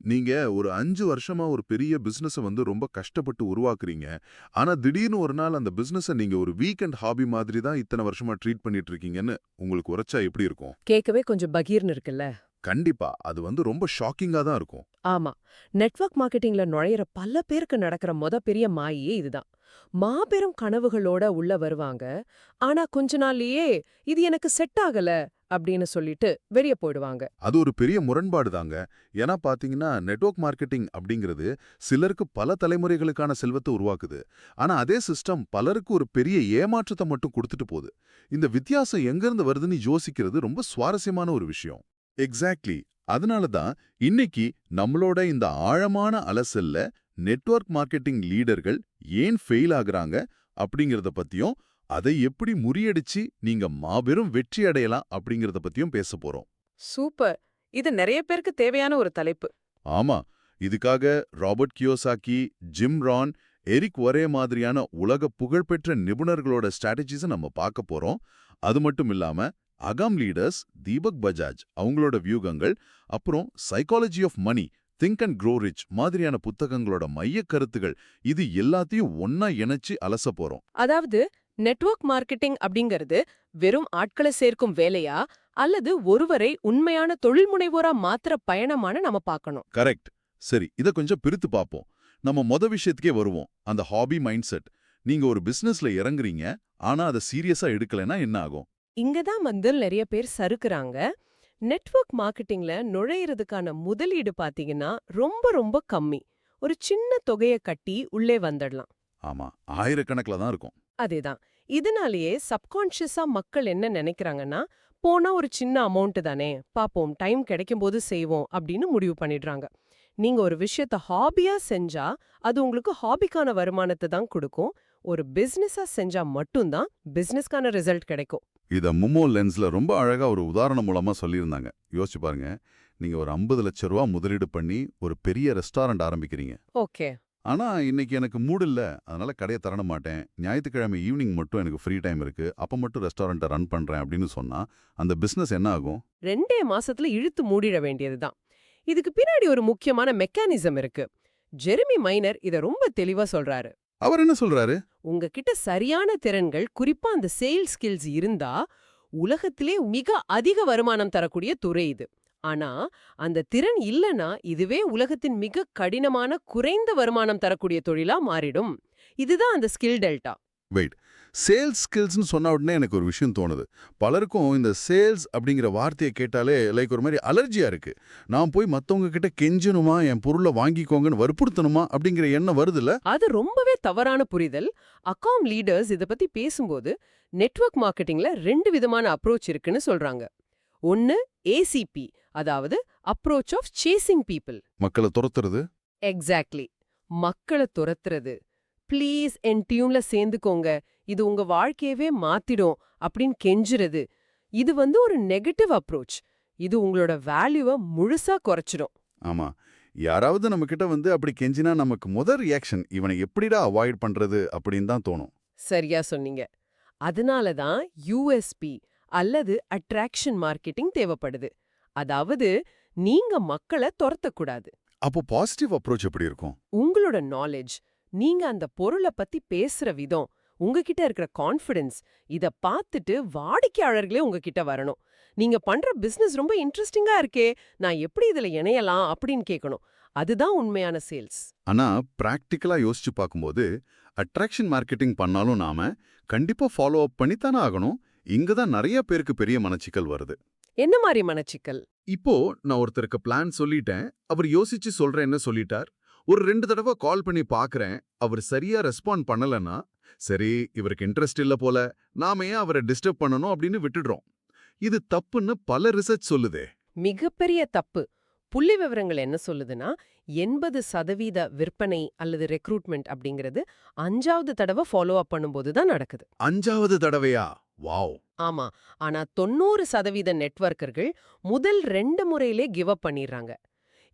நீங்க ஒரு 5 வருஷமா ஒரு பெரிய பிசினஸ வந்து ரொம்ப கஷ்டப்பட்டு உருவாக்குறீங்க. ஆனா திடீர்னு ஒரு நாள் அந்த பிசினஸ நீங்க ஒரு வீக்கெண்ட் ஹாபி மாதிரி தான் இத்தன வருஷமா ட்ரீட் பண்ணிட்டு இருக்கீங்கன்னு உங்களுக்கு உரைச்சா எப்படி இருக்கும்? கேட்கவே கொஞ்சம் பகீர்னு இருக்குல்ல. கண்டிப்பா. அது வந்து ரொம்ப ஷாக்கிங்கா தான் இருக்கும். ஆமா. நெட்வொர்க் மார்க்கெட்டிங்ல நுழையிற பல பேருக்கு நடக்கிற பெரிய மாயே இதுதான். மாபெரும் கனவுகளோட உள்ள வருவாங்க. ஆனா கொஞ்ச நாள்லயே இது எனக்கு செட் ஆகல அப்படின்னு சொல்லிட்டு வெளிய போயிடுவாங்க. அது ஒரு பெரிய முரண்பாடு தாங்க. ஏன்னா பாத்தீங்கன்னா, நெட்வொர்க் மார்க்கெட்டிங் அப்படிங்கிறது சிலருக்கு பல தலைமுறைகளுக்கான செல்வத்த உருவாக்குது. ஆனா அதே சிஸ்டம் பலருக்கு ஒரு பெரிய ஏமாற்றத்த மட்டும் குடுத்துட்டு போகுது. இந்த வித்தியாசம் எங்கிருந்து வருதுன்னு யோசிக்கிறது ரொம்ப சுவாரஸ்யமான ஒரு விஷயம். எக்ஸாக்ட்லி. அதனால தான் இன்னைக்கு நம்மளோட இந்த ஆழமான அலசல்ல நெட்வொர்க் மார்க்கெட்டிங் லீடர்கள் ஏன் ஃபெயில் ஆகுறாங்க அப்படிங்கறத பத்தியும், அதை எப்படி முறியடிச்சு நீங்க மாபெரும் வெற்றி அடையலாம் அப்படிங்கறத பத்தியும் பேச போறோம். சூப்பர். இது நெறைய பேருக்கு தேவையான ஒரு தலைப்பு. ஆமா. இதுக்காக Robert Kiyosaki, Jim Rohn, Eric ஒரே மாதிரியான உலக புகழ்பெற்ற நிபுணர்களோட ஸ்ட்ராட்டஜிஸ நம்ம பார்க்க போறோம். அது மட்டும் இல்லாம அகாம் லீடர்ஸ் தீபக் பஜாஜ் அவங்களோட வியூகங்கள், அப்புறம் psychology of money, think and grow rich மாதிரியான புத்தகங்களோட மைய கருத்துகள் இது எல்லாத்தையும் ஒன்னா இணைச்சு அலச போறோம். அதாவது நெட்வொர்க் மார்க்கெட்டிங் அப்படிங்கிறது வெறும் ஆட்களை சேர்க்கும் வேலையா அல்லது ஒருவரை உண்மையான தொழில் முனைவோரா மாத்திர பயணமான நம்ம பார்க்கணும். கரெக்ட். சரி, இத கொஞ்சம் பிரித்து பார்ப்போம். நம்ம விஷயத்துக்கே வருவோம். அந்த ஹாபி மைண்ட் செட். நீங்க ஒரு பிசினஸ்ல இறங்குறீங்க, ஆனா அத சீரியஸா எடுக்கலைன்னா என்ன ஆகும்? இங்க தான் நெறைய பேர் சறுக்குறாங்க. நெட்வொர்க் மார்க்கெட்டிங்ல நுழையிறதுக்கான முதலீடு பாத்தீங்கன்னா ரொம்ப கம்மி. ஒரு சின்ன தொகைய கட்டி உள்ளே வந்துடலாம். ஆமா, ஆயிரக்கணக்கில தான் இருக்கும். அதேதான். இதனாலேயே சப்கான்ஷியஸா மக்கள் என்ன நினைக்கிறாங்கன்னா, போனா ஒரு சின்ன அமௌண்ட் தானே, பாப்போம் டைம் கிடைக்கும்போது செய்வோம் அப்படின்னு முடிவு பண்ணிடுறாங்க. நீங்க ஒரு விஷயத்த ஹாபியா செஞ்சா, அது உங்களுக்கு ஹாபிக்கான வருமானத்தை தான் கொடுக்கும். ஒரு பிசினஸா செஞ்சா மட்டும்தான் பிசினஸ்க்கான ரிசல்ட் கிடைக்கும். இத மும்மோ லென்ஸ்ல ரொம்ப அழகா ஒரு உதாரணம் மூலமா சொல்லியிருந்தாங்க. யோசிச்சு பாருங்க. நீங்க ஒரு 50 லட்ச ரூபா முதலீடு பண்ணி ஒரு பெரிய ரெஸ்டாரண்ட் ஆரம்பிக்கிறீங்க. ஓகே. ஆனா இன்னைக்கு எனக்கு மூடு இல்ல. அதனால கடைய திறன மாட்டேன். ஞாயித்துக்கிழமை ஈவினிங் மட்டும் எனக்கு ஃப்ரீ டைம் இருக்கு. அப்ப மட்டும் ரெஸ்டாரண்ட்ட ரன் பண்றேன் அப்படின்னு சொன்னா, அந்த பிசினஸ் என்ன ஆகும்? 2 மாசத்துல இழுத்து மூடிட வேண்டியதுதான். இதுக்கு பின்னாடி ஒரு முக்கியமான மெக்கானிசம் இருக்கு. ஜெரமி மைனர் இத ரொம்ப தெளிவா சொல்றாரு. அவர் என்ன சொல்றாரு? உங்ககிட்ட சரியான திறன்கள், குறிப்பா அந்த சேல்ஸ் ஸ்கில்ஸ் இருந்தா, உலகத்திலே மிக அதிக வருமானம் தரக்கூடிய துறை இது. ஆனா, அந்த திறன் இல்லனா, இதுவே உலகத்தின் மிக கடினமான, குறைந்த வருமானம் தரக்கூடிய தொழிலா மாறிடும். இதுதான் அந்த ஸ்கில் டெல்டா. வெயிட். சேல்ஸ் ஸ்கில்ஸ்னு சொன்ன உடனே எனக்கு ஒரு விஷயம் தோணுது. பலருக்கும் இந்த சேல்ஸ் அப்படிங்கிற வார்த்தையை கேட்டாலே லைக் ஒரு மாதிரி அலர்ஜியா இருக்கு. நான் போய் மத்தவங்க கிட்ட கெஞ்சணுமா, என் பொருளை வாங்கிக்கோங்கன்னு வற்புறுத்தணுமா அப்படிங்கிற எண்ணம் வருதுல்ல? அது ரொம்பவே தவறான புரிதல். அகாம் லீடர்ஸ் இத பத்தி பேசும்போது, நெட்வொர்க் மார்க்கெட்டிங்ல 2 விதமான அப்ரோச் இருக்குன்னு சொல்றாங்க. ஒன்னு ஏசிபி, அதாவது அப்ரோச் ஆஃப் சேசிங் பீப்பிள். மக்களை துரத்துறது. எக்ஸாக்ட்லி. மக்கள துரத்துறது. ப்ளீஸ் என் டியூன்ல சேர்ந்துக்கோங்க, இது உங்க வாழ்க்கையவே மாத்திடும் அப்படின்னு கெஞ்சுறது. இது ஒரு நெகட்டிவ் அப்ரோச். இது உங்களோட வேல்யூவை முழுசா குறைச்சிடும். ஆமா. யாராவது நம்ம கிட்ட வந்து அப்படி கெஞ்சினா நமக்கு முதல் ரியாக்ஷன் இவனை எப்படிடா அவாய்ட் பண்றது அப்படின்னு தான் தோணும். சரியா சொன்னீங்க. அதனால தான் யூஎஸ்பி அல்லது அட்ராக்ஷன் மார்க்கெட்டிங் தேவைப்படுது. அதாவது நீங்க மக்கள துரத்தக்கூடாது. அப்போ பாசிட்டிவ் அப்ரோச் எப்படி இருக்கும்? உங்களோட நாலேஜ், நீங்க அந்த பொருள பத்தி பேசுற விதம், உங்ககிட்ட இருக்கிற கான்ஃபிடன்ஸ், இத பார்த்துட்டு வாடிக்கையாளர்களே உங்ககிட்ட வரணும். நீங்க பண்ற பிசினஸ் ரொம்ப இன்ட்ரெஸ்டிங்கா இருக்கே, நான் எப்படி இதுல இணையலாம் அப்படின்னு கேட்கணும். அதுதான் உண்மையான சேல்ஸ். ஆனா பிராக்டிக்கலா யோசிச்சு பார்க்கும்போது அட்ராக்ஷன் மார்க்கெட்டிங் பண்ணாலும் நாம கண்டிப்பா ஃபாலோ அப் பண்ணித்தானே ஆகணும். இங்க தான் நிறைய பேருக்கு பெரிய மனச்சிக்கல் வருது. என்ன மாதிரி மனச்சிக்கல்? இப்போ நான் ஒருத்தருக்கு பிளான் சொல்லிட்டேன். அவர் யோசிச்சு சொல்றேன்னு சொல்லிட்டார். ஒரு 2 தடவை கால் பண்ணி பார்க்கறேன். அவர் சரியா ரெஸ்பாண்ட் பண்ணலன்னா, சரி இவருக்கு இன்ட்ரெஸ்ட் இல்ல போல, நாம ஏன் அவரை டிஸ்டர்ப் பண்ணணும் அப்படின்னு விட்டுடுறோம். இது தப்புன்னு பல ரிசர்ச் சொல்லுதே. மிகப்பெரிய தப்பு. புள்ளி விவரங்கள் என்ன சொல்லுதுன்னா, 80% விற்பனை அல்லது ரெக்ரூட்மெண்ட் அப்படிங்கிறது 5வது தடவை ஃபாலோ அப் பண்ணும்போது தான் நடக்குது. 5வது தடவையா? வாவ்! ஆமா. ஆனா 90% நெட்வொர்க்கர்கள் முதல் 2 முறையிலே கிவ் அப் பண்ணிடுறாங்க.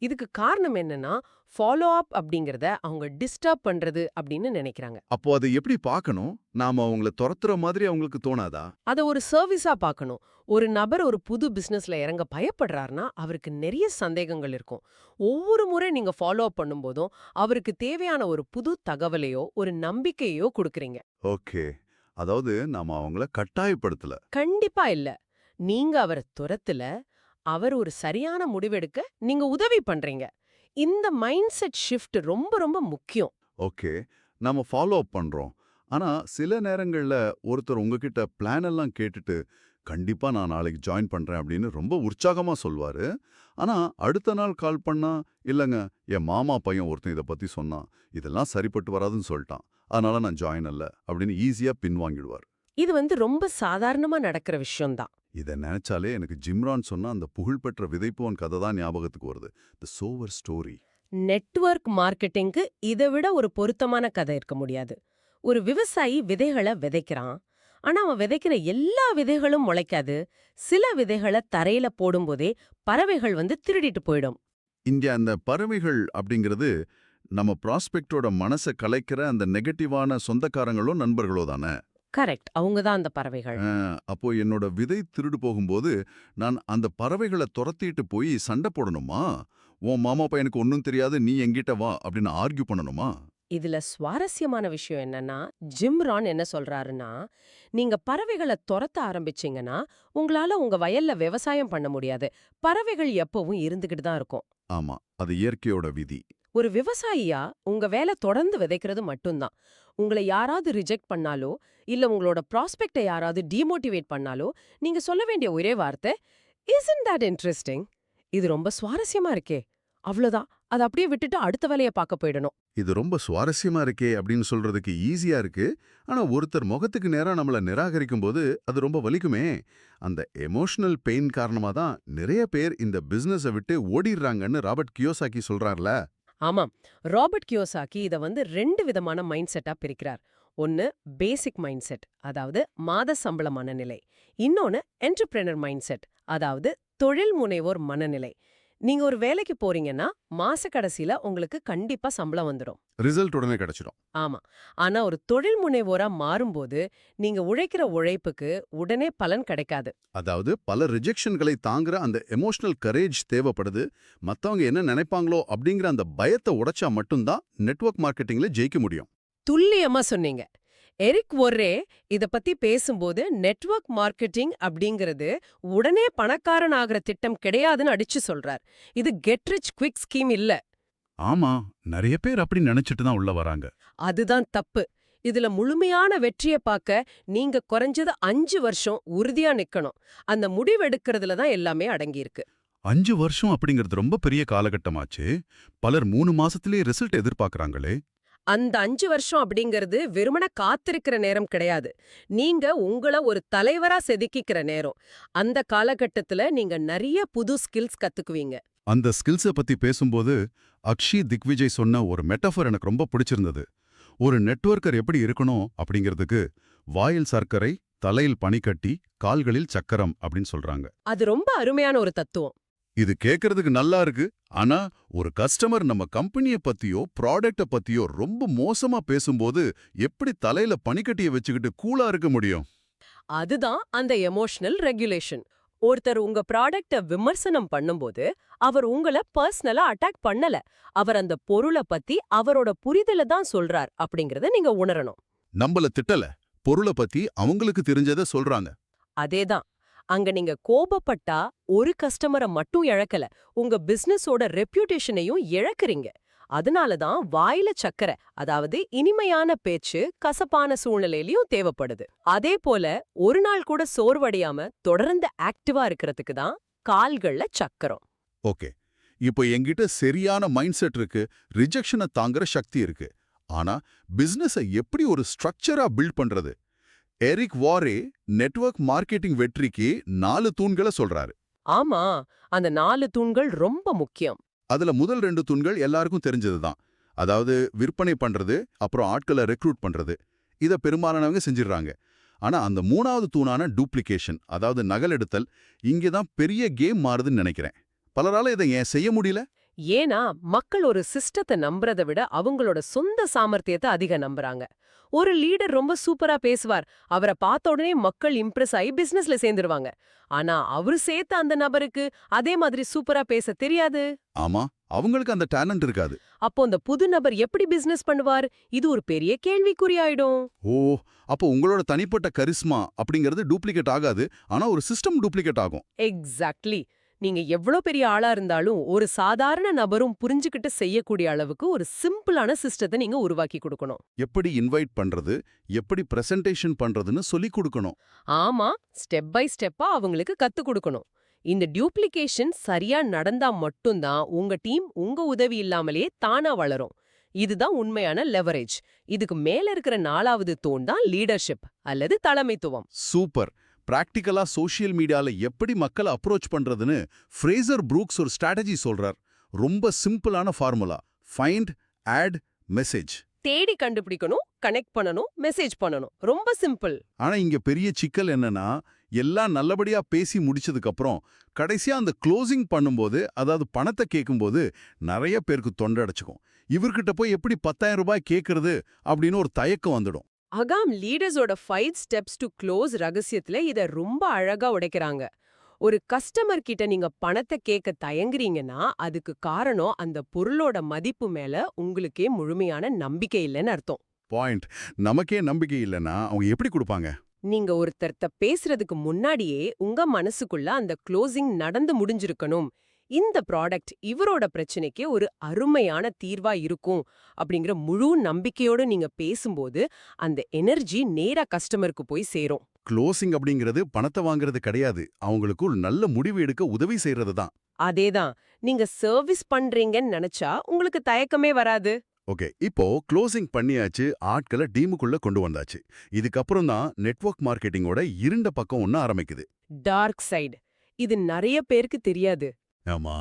இதுக்கு காரணம் என்னன்னா, ஃபாலோ அப் அப்படிங்கறத அவங்க டிஸ்டர்ப் பண்றது அப்படின்னு நினைக்கிறாங்க. அப்போ அதை எப்படி பார்க்கணும்? நாம அவங்கள துரத்துற மாதிரி அவங்களுக்கு தோணாதா? அத ஒரு சர்வீஸா பார்க்கணும். ஒரு நபர் ஒரு புது பிசினஸ்ல இறங்க பயப்படுறாருன்னா, அவருக்கு நிறைய சந்தேகங்கள் இருக்கும். ஒவ்வொரு முறை நீங்க ஃபாலோ அப் பண்ணும்போதும், அவருக்கு தேவையான ஒரு புது தகவலையோ, ஒரு நம்பிக்கையோ குடுக்குறீங்க. ஓகே. அதாவது நாம அவங்கள கட்டாயப்படுத்தல. கண்டிப்பா இல்ல. நீங்க அவர துரத்தல. அவர் ஒரு சரியான முடிவெடுக்க நீங்க உதவி பண்றீங்க. இந்த மைண்ட் செட் ஷிஃப்ட் ரொம்ப ரொம்ப முக்கியம். ஓகே. நாம ஃபாலோ அப் பண்றோம். ஆனா சில நேரங்கள்ல ஒருத்தர் உங்ககிட்ட பிளான் எல்லாம் கேட்டுட்டு, கண்டிப்பா நான் நாளைக்கு ஜாயின் பண்றேன் அப்படின்னு ரொம்ப உற்சாகமா சொல்வாரு. ஆனா அடுத்த நாள் கால் பண்ணா, இல்லங்க என் மாமா பையன் ஒருத்தன் இத பத்தி சொன்னான். இதெல்லாம் சரிப்பட்டு வராதுன்னு சொல்ட்டான். அதனால நான் ஜாயின் இல்ல அப்படின்னு ஈஸியா பின்வாங்கிடுவார். இது ரொம்ப சாதாரணமா நடக்கிற விஷயம் தான். இத நினைச்சாலே எனக்கு ஜிம்ரான் சொன்ன அந்த புகழ்பெற்ற விதைப்போன் கதை தான் ஞாபகத்துக்கு வருது. தி சோவர் ஸ்டோரி. நெட்வொர்க் மார்க்கெட்டிங்க்கு இதை விட ஒரு பொருத்தமான கதை இருக்க முடியாது. ஒரு விவசாயி விதைகளை விதைக்கிறான். ஆனா அவன் விதைக்கிற எல்லா விதைகளும் முளைக்காது. சில விதைகளை தரையில போடும்போதே பறவைகள் திருடிட்டு போயிடும். இங்க அந்த பறவைகள் அப்படிங்கிறது நம்ம ப்ராஸ்பெக்டோட மனசை கலைக்கிற அந்த நெகட்டிவான சொந்தக்காரங்களோ நண்பர்களோ தானே. கரெக்ட், அவங்க தான் அந்த பறவைகள். அப்போ என்னோட விதை திருடு போகும்போது நான் அந்த பறவைகளை துரத்திட்டு போய் சண்டை போடணுமா? உன் மாமா பையனுக்கு ஒன்னும் தெரியாது, நீ எங்கிட்ட வா அப்படின்னு ஆர்கியூ பண்ணணுமா? இதுல சுவாரஸ்யமான விஷயம் என்னன்னா, ஜிம் ரான் என்ன சொல்றாருன்னா, நீங்க பறவைகளை துரத்த ஆரம்பிச்சீங்கன்னா உங்களால உங்க வயல்ல விவசாயம் பண்ண முடியாது. பறவைகள் எப்பவும் இருந்துகிட்டு தான் இருக்கும். ஆமா, அது இயற்கையோட விதி. ஒரு விவசாயியா உங்க வேலை தொடர்ந்து விதைக்கிறது மட்டும்தான். உங்களை யாராவது ரிஜெக்ட் பண்ணாலோ, இல்ல உங்களோட ப்ராஸ்பெக்டை யாராவது டீமோட்டிவேட் பண்ணாலோ, நீங்க சொல்ல வேண்டிய ஒரே வார்த்தை, "Isn't that interesting?" இது ரொம்ப சுவாரஸ்யமா இருக்கே. அவ்வளவுதான். அதை அப்படியே விட்டுட்டு அடுத்த வேலையை பார்க்க போயிடணும். இது ரொம்ப சுவாரஸ்யமா இருக்கே அப்படின்னு சொல்றதுக்கு ஈஸியா இருக்கு. ஆனா ஒருத்தர் முகத்துக்கு நேரா நம்மள நிராகரிக்கும் போது அது ரொம்ப வலிக்குமே. அந்த எமோஷனல் பெயின் காரணமா தான் நிறைய பேர் இந்த பிசினஸை விட்டு ஓடிடுறாங்கன்னு ராபர்ட் கியோசாக்கி சொல்றார்ல. ஆமாம், ராபர்ட் கியோசாக்கி இதை 2 விதமான மைண்ட் செட்டா பிரிக்கிறார். ஒன்னு பேசிக் மைண்ட் செட், அதாவது மாத சம்பள மனநிலை. இன்னொன்னு என்டர்பிரெனர் மைண்ட் செட், அதாவது தொழில் முனைவோர் மனநிலை. நீங்க ஒரு வேலைக்கு போறீங்கன்னா மாச கடைசியில உங்களுக்கு கண்டிப்பா சம்பளம் வந்துடும். ரிசல்ட் உடனே கிடைச்சிடும். ஆமா. ஆனா ஒரு தொழில் முனைவோரா மாறும்போது நீங்க உழைக்கிற உழைப்புக்கு உடனே பலன் கிடைக்காது. அதாவது பல ரிஜெக்ஷன்களை தாங்குற அந்த எமோஷனல் கரேஜ் தேவைப்படுது. மத்தவங்க என்ன நினைப்பாங்களோ அப்படிங்கிற அந்த பயத்தை உடைச்சா மட்டும்தான் நெட்வொர்க் மார்க்கெட்டிங்ல ஜெயிக்க முடியும். துல்லியமா சொன்னீங்க. எரிக் ஒர்ரே இத பத்தி பேசும்போது நெட்வொர்க் மார்க்கெட்டிங் அப்படிங்கிறது உடனே பணக்காரன் ஆகிற திட்டம் கிடையாதுன்னு அடிச்சு சொல்றார். இது கெட் ரிச் குவிக் ஸ்கீம் இல்ல. ஆமா, நிறைய பேர் அப்படி நினைச்சிட்டு தான் உள்ள வராங்க. அதுதான் தப்பு. இதுல முழுமையான வெற்றியை பார்க்க நீங்க குறைஞ்சது 5 வருஷம் உறுதியா நிக்கணும். அந்த முடிவெடுக்கிறதுல தான் எல்லாமே அடங்கியிருக்கு. 5 வருஷம் அப்படிங்கிறது ரொம்ப பெரிய காலகட்டமாச்சு. பலர் 3 மாசத்திலேயே ரிசல்ட் எதிர்பார்க்கறாங்களே. அந்த 5 வருஷம் அப்படிங்கிறது வெறுமன காத்திருக்கிற நேரம் கிடையாது. நீங்க உங்கள ஒரு தலைவரா செதுக்கிக்கிற நேரம். அந்த காலகட்டத்துல நீங்க நிறைய புது ஸ்கில்ஸ் கத்துக்குவீங்க. அந்த ஸ்கில்ஸை பத்தி பேசும்போது அக்ஷி திக்விஜய் சொன்ன ஒரு மெட்டஃபர் எனக்கு ரொம்ப பிடிச்சிருந்தது. ஒரு நெட்வொர்க்கர் எப்படி இருக்கணும் அப்படிங்கிறதுக்கு வாயில் சர்க்கரை, தலையில் பனிக்கட்டி, கால்களில் சக்கரம் அப்படின்னு சொல்றாங்க. அது ரொம்ப அருமையான ஒரு தத்துவம். இது கேட்கறதுக்கு நல்லா இருக்கு. ஆனா ஒரு கஸ்டமர் நம்ம கம்பெனியை பத்தியோ ப்ராடக்ட பத்தியோ ரொம்ப மோசமா பேசும்போது எப்படி தலையில பனிக்கட்டியை வச்சுக்கிட்டு கூலா இருக்க முடியும்? அதுதான் அந்த எமோஷனல் ரெகுலேஷன். ஒருத்தர் உங்க ப்ராடக்ட விமர்சனம் பண்ணும்போது அவர் உங்கள பர்சனலா அட்டாக் பண்ணல. அவர் அந்த பொருளை பத்தி அவரோட புரிதல தான் சொல்றார் அப்படிங்கறத நீங்க உணரணும். நம்மள திட்டல, பொருளை பத்தி அவங்களுக்கு தெரிஞ்சதை சொல்றாங்க. அதேதான். அங்க நீங்க கோபப்பட்டா ஒரு கஸ்டமரை மட்டும் இழக்கல, உங்க பிசினஸோட ரெப்யூட்டேஷனையும் இழக்கிறீங்க. அதனாலதான் வாயில சக்கரை, அதாவது இனிமையான பேச்சு கசப்பான சூழ்நிலையிலயும் தேவைப்படுது. அதே போல ஒரு நாள் கூட சோர்வடையாம தொடர்ந்து ஆக்டிவா இருக்கிறதுக்கு தான் கால்கள்ல சக்கரம். ஓகே, இப்போ என்கிட்ட சரியான மைண்ட் செட் இருக்கு, ரிஜெக்ஷனை தாங்குற சக்தி இருக்கு. ஆனா பிசினஸை எப்படி ஒரு ஸ்ட்ரக்சரா பில்ட் பண்றது? எரிக் வாரே நெட்வொர்க் மார்க்கெட்டிங் வெற்றிக்கு 4 தூண்களை சொல்றாரு. ஆமா, அந்த 4 தூண்கள் ரொம்ப முக்கியம். அதுல முதல் 2 தூண்கள் எல்லாருக்கும் தெரிஞ்சதுதான். அதாவது விற்பனை பண்றது, அப்புறம் ஆட்களை ரெக்ரூட் பண்றது. இத பெரும்பாலானவங்க செஞ்சிடறாங்க. ஆனா அந்த 3வது தூணான டூப்ளிகேஷன், அதாவது நகலெடுத்தல், இங்கதான் பெரிய கேம் மாறுதுன்னு நினைக்கிறேன். பலரால இதை ஏன் செய்ய முடியல? ஏன்னா மக்கள் ஒரு சிஸ்டத்தை நம்புறதை விட அவங்களோட சொந்த சாமர்த்தியத்தை அதிக நம்புறாங்க. ஒரு லீடர் ரொம்ப சூப்பரா பேசுவார், அவரை பார்த்த உடனே மக்கள் இம்ப்ரெஸ் ஆகி பிசினஸ்ல சேர்ந்துருவாங்க. ஆனா அவரு சேர்த்த அந்த நபருக்கு அதே மாதிரி சூப்பரா பேச தெரியாது. ஆமா, அவங்களுக்கு அந்த டேலண்ட் இருக்காது. அப்போ அந்த புது நபர் எப்படி பிசினஸ் பண்ணுவார்? இது ஒரு பெரிய கேள்விக்குறியாயிடும். ஓ, அப்போ உங்களோட தனிப்பட்ட கரிஸ்மா அப்படிங்கிறது டூப்ளிகேட் ஆகாது, ஆனா ஒரு சிஸ்டம் டூப்ளிகேட் ஆகும். எக்ஸாக்ட்லி. நீங்க எவ்ளோ பெரிய ஆளா இருந்தாலும் ஒரு சாதாரண நபரும் புரிஞ்சுக்கிட்டு செய்யக்கூடிய அளவுக்கு ஒரு சிம்பிளான சிஸ்டத்தை நீங்க உருவாக்கி கொடுக்கணும். எப்படி இன்வைட் பண்றது, எப்படி பிரசன்டேஷன் பண்றதுன்னு சொல்லிக் கொடுக்கணும். ஆமா, ஸ்டெப் பை ஸ்டெப்பா அவங்களுக்கு கத்து கொடுக்கணும். இந்த டியூப்ளிகேஷன் சரியா நடந்தா மட்டும்தான் உங்க டீம் உங்க உதவி இல்லாமலேயே தானா வளரும். இதுதான் உண்மையான லெவரேஜ். இதுக்கு மேல இருக்கிற 4வது தூண் தான் லீடர்ஷிப் அல்லது தலைமைத்துவம். சூப்பர். பிராக்டிக்கலா சோஷியல் மீடியால எப்படி மக்களை அப்ரோச் பண்றதுன்னு ஃப்ரேசர் ப்ரூக்ஸ் ஒரு ஸ்ட்ராட்டஜி சொல்றார். ரொம்ப சிம்பிளான ஃபார்முலா. Find, add, message. தேடி கண்டுபிடிக்கணும், கனெக்ட் பண்ணணும், மெசேஜ் பண்ணணும். ரொம்ப சிம்பிள். ஆனா இங்க பெரிய சிக்கல் என்னன்னா, எல்லாம் நல்லபடியா பேசி முடிச்சதுக்கு அப்புறம் கடைசியா அந்த க்ளோசிங் பண்ணும்போது, அதாவது பணத்தை கேட்கும்போது நிறைய பேருக்கு தொண்டை அடைச்சுக்கும். இவர்கிட்ட போய் எப்படி 10,000 ரூபாய் கேட்கறது அப்படின்னு ஒரு தயக்கம் வந்துடும். அகாம் லீடர்ஸோட 5 ஸ்டெப்ஸ் டு க்ளோஸ் ரகசியத்துல இத ரொம்ப அழகா உடைக்கிறாங்க. ஒரு கஸ்டமர் கிட்ட நீங்க பணத்தை கேட்க தயங்குறீங்கன்னா அதுக்கு காரணம் அந்த பொருளோட மதிப்பு மேல உங்களுக்கே முழுமையான நம்பிக்கை இல்லைன்னு அர்த்தம். பாயிண்ட். நமக்கே நம்பிக்கை இல்லைன்னா அவங்க எப்படி கொடுப்பாங்க? நீங்க ஒருத்தர்ட்ட பேசுறதுக்கு முன்னாடியே உங்க மனசுக்குள்ள அந்த க்ளோசிங் நடந்து முடிஞ்சிருக்கணும். இந்த ப்ராடக்ட் இவரோட பிரச்சனைக்கு ஒரு அருமையான தீர்வா இருக்கும் அப்படிங்கிற முழு நம்பிக்கையோட நீங்க பேசும்போது அந்த எனர்ஜி நேரா கஸ்டமருக்கு போய் சேரும். க்ளோசிங் அப்படிங்கிறது பணத்தை வாங்குறது கிடையாது, அவங்களுக்கு ஒரு நல்ல முடிவு எடுக்க உதவி செய்யறது தான். அதேதான், நீங்க சர்வீஸ் பண்றீங்கன்னு நினைச்சா உங்களுக்கு தயக்கமே வராது. ஓகே, இப்போ க்ளோசிங் பண்ணியாச்சு, ஆட்களை டீமுக்குள்ள கொண்டு வந்தாச்சு. இதுக்கப்புறம் தான் நெட்வொர்க் மார்க்கெட்டிங்கோட இருண்ட பக்கம் ஒன்று ஆரம்பிக்குது. Dark side. இது நிறைய பேருக்கு தெரியாது. ஆமா,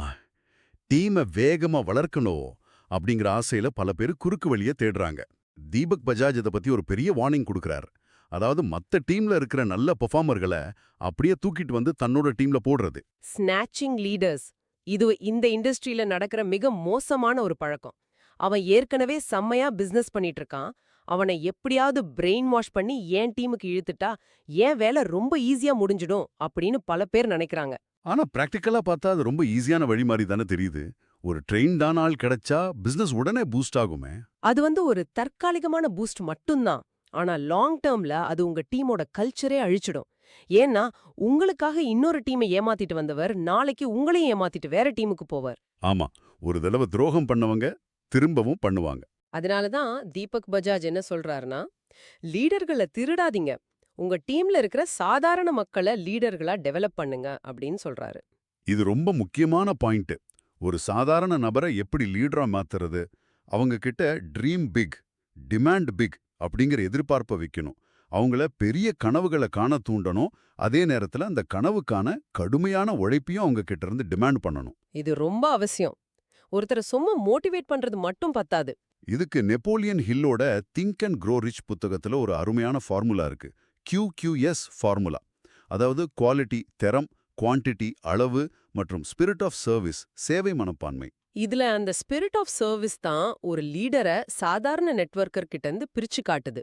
டீமை வேகமா வளர்க்கணும் அப்படிங்கிற ஆசையில பல பேர் குறுக்கு வழியை தேடுறாங்க. தீபக் பஜாஜ் இதை பத்தி ஒரு பெரிய வார்னிங் கொடுக்கறார். அதாவது மத்த டீம்ல இருக்கிற நல்ல பெர்ஃபார்மர்களை அப்படியே தூக்கிட்டு வந்து தன்னோட டீம்ல போடுறது. Snatching leaders. இது இந்த இண்டஸ்ட்ரியில நடக்கிற மிக மோசமான ஒரு பழக்கம். அவன் ஏற்கனவே செம்மையா பிசினஸ் பண்ணிட்டு இருக்கான். அவனை எப்படியாவது பிரெயின் வாஷ் பண்ணி ஏன் டீமுக்கு இழுத்துட்டா ஏன் வேலை ரொம்ப ஈஸியா முடிஞ்சிடும் அப்படின்னு பல பேர் நினைக்கிறாங்க. ஆனா பிராக்டிக்கலா பார்த்தா அது ரொம்ப ஈஸியான வழி மாதிரி தானே தெரியுது. ஒரு ட்ரெயின்டான ஆள் கிடைச்சா பிசினஸ் உடனே பூஸ்ட் ஆகுமே. அது ஒரு தற்காலிகமான பூஸ்ட் மட்டும்தான். ஆனா லாங் டேர்ம்ல அது உங்க டீமோட கல்ச்சரே அழிச்சிடும். ஏன்னா உங்களுக்காக இன்னொரு டீமை ஏமாத்திட்டு வந்தவர் நாளைக்கு உங்களையும் ஏமாத்திட்டு வேற டீமுக்கு போவார். ஆமா, ஒரு தடவை துரோகம் பண்ணவங்க திரும்பவும் பண்ணுவாங்க. அதனாலதான் தீபக் பஜாஜ் என்ன சொல்றாருன்னா, லீடர்களை திருடாதீங்க, உங்க டீம்ல இருக்கிற சாதாரண மக்களை லீடர்களா டெவலப் பண்ணுங்க அப்படின்னு சொல்றாரு. இது ரொம்ப முக்கியமான பாயிண்ட். ஒரு சாதாரண நபரை எப்படி லீடரா மாத்துறது? அவங்க கிட்ட ட்ரீம் பிக், டிமாண்ட் பிக் அப்படிங்கிற எதிர்பார்ப்பை வைக்கணும். அவங்கள பெரிய கனவுகளை காண தூண்டணும். அதே நேரத்துல அந்த கனவுக்கான கடுமையான உழைப்பையும் அவங்க கிட்ட இருந்து டிமாண்ட் பண்ணணும். இது ரொம்ப அவசியம். ஒருத்தரை சும்மா மோட்டிவேட் பண்றது மட்டும் பத்தாது. இதுக்கு நெப்போலியன் ஹில்லோட திங்க் அண்ட் க்ரோ ரிச் புத்தகத்துல ஒரு அருமையான ஃபார்முலா இருக்கு. QQS formula. அதாவது குவாலிட்டி, திறம், குவான்டிட்டி, அளவு மற்றும் ஸ்பிரிட் ஆஃப் சர்வீஸ், சேவை மனப்பான்மை. இதுல அந்த ஸ்பிரிட் ஆஃப் சர்வீஸ் தான் ஒரு லீடரை சாதாரண நெட்வொர்க்கர் கிட்ட இருந்து பிரிச்சு காட்டுது.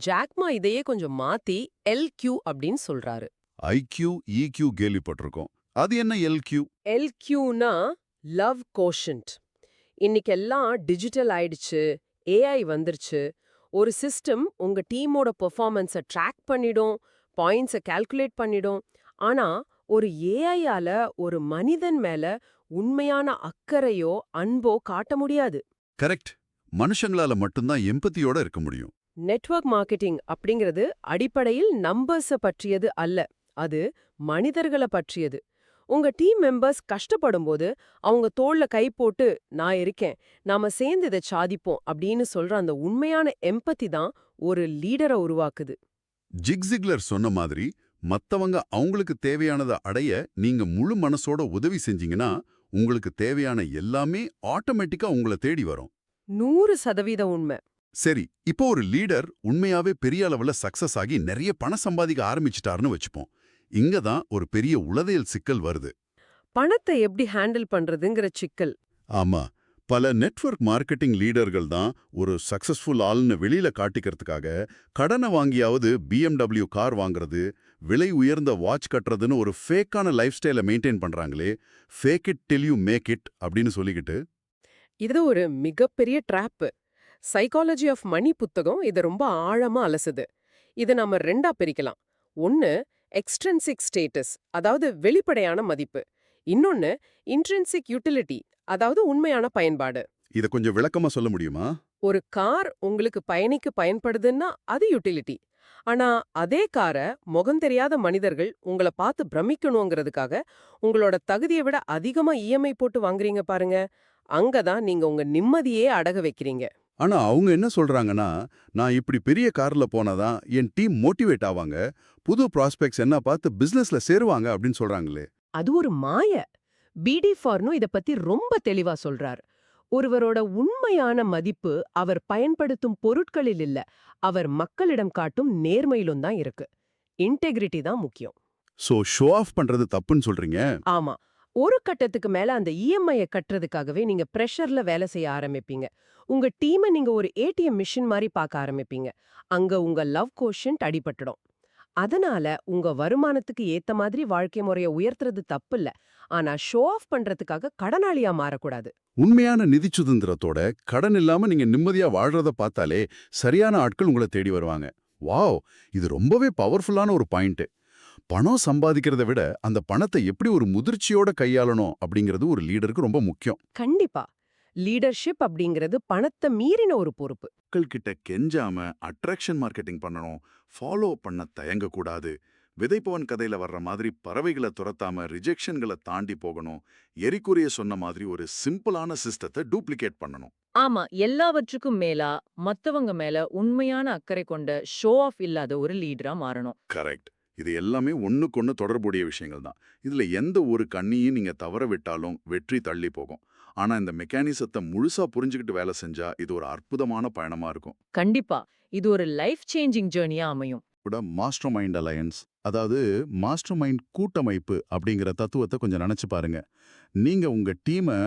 ஜாக்மா இதையே கொஞ்சம் மாத்தி LQ அப்படின்னு சொல்றாரு. IQ, EQ கேள்விப்பட்டிருக்கோம். அது என்ன LQ? LQனா லவ் கோஷன்ட். இன்னைக்கெல்லாம் டிஜிட்டல் ஆயிடுச்சு, AI வந்துருச்சு. ஒரு சிஸ்டம் உங்க டீமோட பெர்ஃபார்மன்ஸை ட்ராக் பண்ணிடும், பாயிண்ட்ஸை கால்குலேட் பண்ணிடும். ஆனா ஒரு ஏஐயால ஒரு மனிதன் மேல உண்மையான அக்கறையோ அன்போ காட்ட முடியாது. கரெக்ட். மனுஷங்களால மட்டும்தான் எம்பத்தியோட இருக்க முடியும். நெட்வொர்க் மார்க்கெட்டிங் அப்படிங்கிறது அடிப்படையில் நம்பர்ஸை பற்றியது அல்ல, அது மனிதர்களை பற்றியது. உங்க டீம் மெம்பர்ஸ் கஷ்டப்படும்போது அவங்க தோள்ல கை போட்டு நான் இருக்கேன், நாம சேர்ந்து இதை சாதிப்போம் அப்படின்னு சொல்ற அந்த உண்மையான எம்பத்தி தான் ஒரு லீடரை உருவாக்குது. ஜிக் ஜிக்லர் சொன்ன மாதிரி மத்தவங்க அவங்களுக்கு தேவையானதை அடைய நீங்க முழு மனசோட உதவி செஞ்சீங்கன்னா உங்களுக்கு தேவையான எல்லாமே ஆட்டோமேட்டிக்கா உங்களை தேடி வரும். 100% உண்மை. சரி, இப்போ ஒரு லீடர் உண்மையாவே பெரிய அளவுல சக்சஸ் ஆகி நிறைய பணம் சம்பாதிக்க ஆரம்பிச்சிட்டாருன்னு வச்சுப்போம். இங்க தான் ஒரு பெரிய உளவியல் சிக்கல் வருது. பணத்தை எப்படி ஹேண்டில் பண்றதுங்கிற சிக்கல். ஆமா. பல நெட்வொர்க் மார்க்கெட்டிங் லீடர்கள் தான் ஒரு சக்சஸ்ஃபுல் ஆள்னு வெளியில காட்டிக்கிறதுக்காக கடனை வாங்கியாவது BMW கார் வாங்குறது, விலை உயர்ந்த வாட்ச் கட்டுறதுன்னு ஒரு ஃபேக்கான லைஃப் ஸ்டைலை மெயின்டைன் பண்றாங்களே, fake it till you make it அப்படின்னு சொல்லிக்கிட்டு. இது ஒரு மிகப்பெரிய ட்ராப்பு. சைக்காலஜி ஆஃப் மணி புத்தகம் இத ரொம்ப ஆழமா அலசுது. இத நாம 2ஆ பிரிக்கலாம். ஒன்னு எக்ஸ்ட்ரின்சிக் ஸ்டேட்டஸ், அதாவது வெளிப்படையான மதிப்பு. இன்னொன்னு இன்ட்ரின்சிக் யூட்டிலிட்டி, அதாவது உண்மையான பயன்பாடு. இத கொஞ்சம் விளக்கமா சொல்ல முடியுமா? ஒரு கார் உங்களுக்கு பயணிக்க பயன்படுதுன்னா அது யூட்டிலிட்டி. ஆனா அதே கார முகம் தெரியாத மனிதர்கள் உங்கள பார்த்து பிரமிக்கணுங்கிறதுக்காக உங்களோட தகுதியை விட அதிகமா இஎம்ஐ போட்டு வாங்குறீங்க பாருங்க. அங்கதான் நீங்க உங்க நிம்மதியே அடக வைக்கிறீங்க. ஆனா அவங்க என்ன சொல்றாங்கன்னா, நான் இப்படி பெரிய கார்ல போனாதான் என் டீம் மோட்டிவேட் ஆவாங்க, புது ப்ராஸ்பெக்ட்ஸ் என்ன பார்த்து பிசினஸ்ல சேருவாங்க அப்படின்னு சொல்றாங்களே. அது ஒரு மாய. பிடி ஃபார்னும் இத பத்தி ரொம்ப தெளிவா சொல்றார். ஒருவரோட உண்மையான மதிப்பு அவர் பயன்படுத்தும் பொருட்களில் இல்ல, அவர் மக்களிடம் காட்டும் நேர்மையிலும் தான் இருக்கு. இன்டெகிரிட்டி தான் முக்கியம். சோ ஷோ ஆஃப் பண்றது தப்புன்னு சொல்றீங்க? ஆமா. ஒரு கட்டத்துக்கு மேல அந்த இஎம்ஐய கட்டுறதுக்காகவே நீங்க பிரஷர்ல வேலை செய்ய ஆரம்பிப்பீங்க. உங்க டீம நீங்க ஒரு ஏடிஎம் மிஷின் மாரி பார்க்க ஆரம்பிப்பீங்க. அங்க உங்க லவ் கோஷன்ட் அடிபட்டுடும். அதனால உங்க வருமானத்துக்கு ஏத்த மாதிரி வாழ்க்கை முறைய உயர்த்துறது தப்பில்ல. ஆனா ஷோ ஆஃப் பண்றதுக்காக கடனாளியா மாறக்கூடாது. உண்மையான நிதி சுதந்திரத்தோட கடன் இல்லாம நீங்க நிம்மதியா வாழ்றத பார்த்தாலே சரியான ஆட்கள் உங்களை தேடி வருவாங்க. வாவ், இது ரொம்பவே பவர்ஃபுல்லான ஒரு பாயிண்ட். பணம் சம்பாதிக்கிறத விட அந்த பணத்தை எப்படி ஒரு முதிர்ச்சியோட கையாளணும் அப்படிங்கிறது ஒரு லீடருக்கு ரொம்ப முக்கியம். கண்டிப்பா. லீடர்ஷிப் அப்படிங்கிறது பணத்தை மீறின ஒரு பொறுப்பு. மக்கள் கிட்ட கெஞ்சாம அட்ராக்ஷன் மார்க்கெட்டிங் பண்ணணும், ஃபாலோ பண்ண தயங்க கூடாது. விதைப்பவன் கதையில வர்ற மாதிரி பறவைகளை துரத்தாம ரிஜெக்ஷன்களை தாண்டி போகணும். எரிக்குரிய சொன்ன மாதிரி ஒரு சிம்பிளான சிஸ்டத்தை டூப்ளிகேட் பண்ணணும். ஆமா, எல்லாவற்றுக்கும் மேலா மத்தவங்க மேல உண்மையான அக்கறை கொண்ட ஷோ ஆஃப் இல்லாத ஒரு லீடரா மாறணும். கரெக்ட். இது எல்லாமே ஒண்ணுக்கொன்னு தொடர்புடைய விஷயங்கள் தான். இதுல எந்த ஒரு கண்ணியும் நீங்க தவற விட்டாலும் வெற்றி தள்ளி போகும். ஆனா இந்த மெக்கானிசத்தை முழுசா புரிஞ்சுக்கிட்டு வேலை செஞ்சா இது ஒரு அற்புதமான பயணமா இருக்கும். கண்டிப்பா, இது ஒரு லைஃப் சேஞ்சிங் ஜேர்னியா அமையும். கூட மாஸ்டர் மைண்ட் அலையன்ஸ், அதாவது மாஸ்டர் மைண்ட் கூட்டமைப்பு அப்படிங்கிற தத்துவத்தை கொஞ்சம் நினைச்சு பாருங்க. நீங்க உங்க டீமை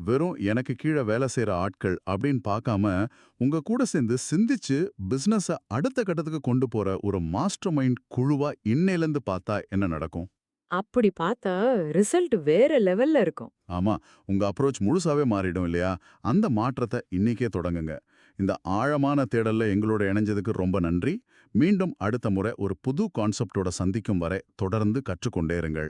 வெறும் எனக்கு கீழே வேலை செய்யற ஆட்கள் அப்படின்னு பார்க்காம உங்க கூட சேர்ந்து சிந்திச்சு பிசினஸ அடுத்த கட்டத்துக்கு கொண்டு போற ஒரு மாஸ்டர் மைண்ட் குழுவா இன்னையிலிருந்து பார்த்தா என்ன நடக்கும்? அப்படி பார்த்தா ரிசல்ட் வேற லெவல்ல இருக்கும். ஆமா, உங்க அப்ரோச் முழுசாவே மாறிடும் இல்லையா? அந்த மாற்றத்தை இன்னைக்கே தொடங்குங்க. இந்த ஆழமான தேடல்ல எங்களோட இணைஞ்சதுக்கு ரொம்ப நன்றி. மீண்டும் அடுத்த முறை ஒரு புது கான்செப்டோட சந்திக்கும் வரை தொடர்ந்து கற்றுக்கொண்டே இருங்கள்.